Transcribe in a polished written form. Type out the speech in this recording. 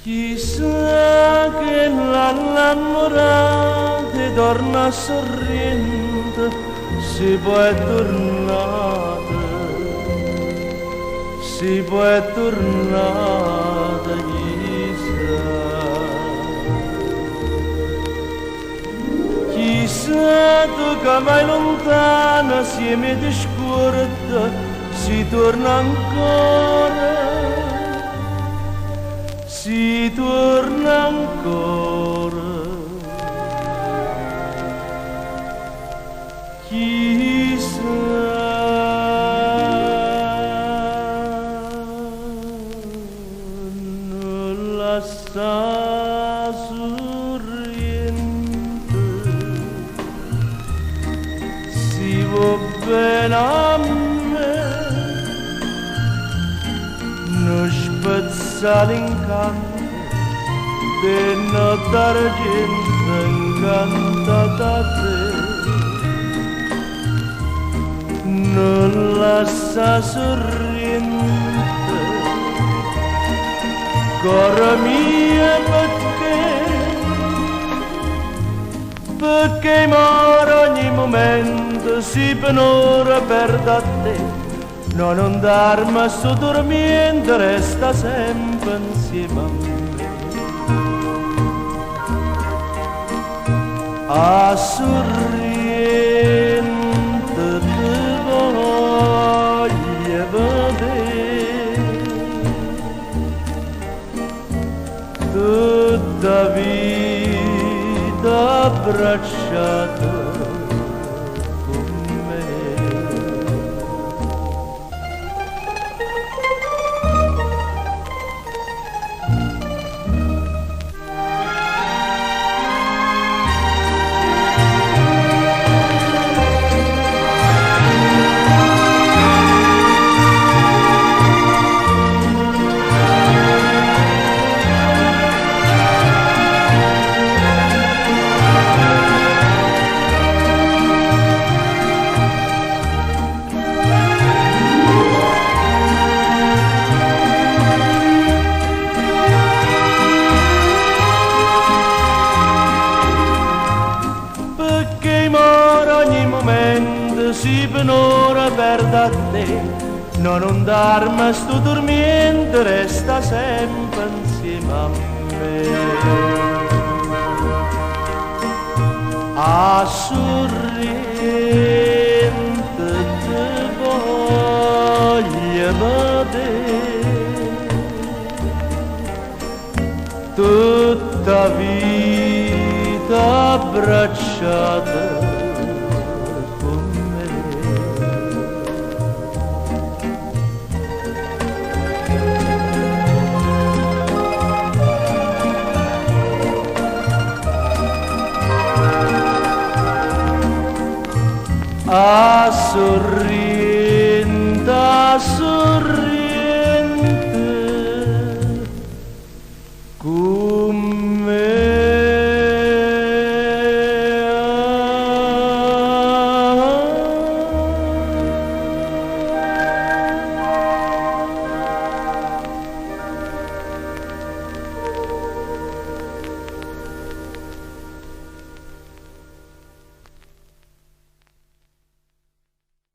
Chissà che l'annamorata torna sorridente, si può è tornata, si può è tornata, chissà tu che vai lontana, assieme di scorta, si torna ancora. Si torna ancora, chissà. Nulla sta sorridente, si va bene a me, non spezza l'incanto di notte argento incantata a te. Nulla sta sorridente, cora mia, perché moro ogni momento si penora per da te. Non andarmi a sto dormiendo, resta sempre insieme a me. A sorridente ti voglio vedere, tutta vita abbracciata. Si penora per da te, non andarmi, sto dormiendo, resta sempre insieme a me. A sorridente ti voglio vedere, tutta vita abbracciata. A sorridere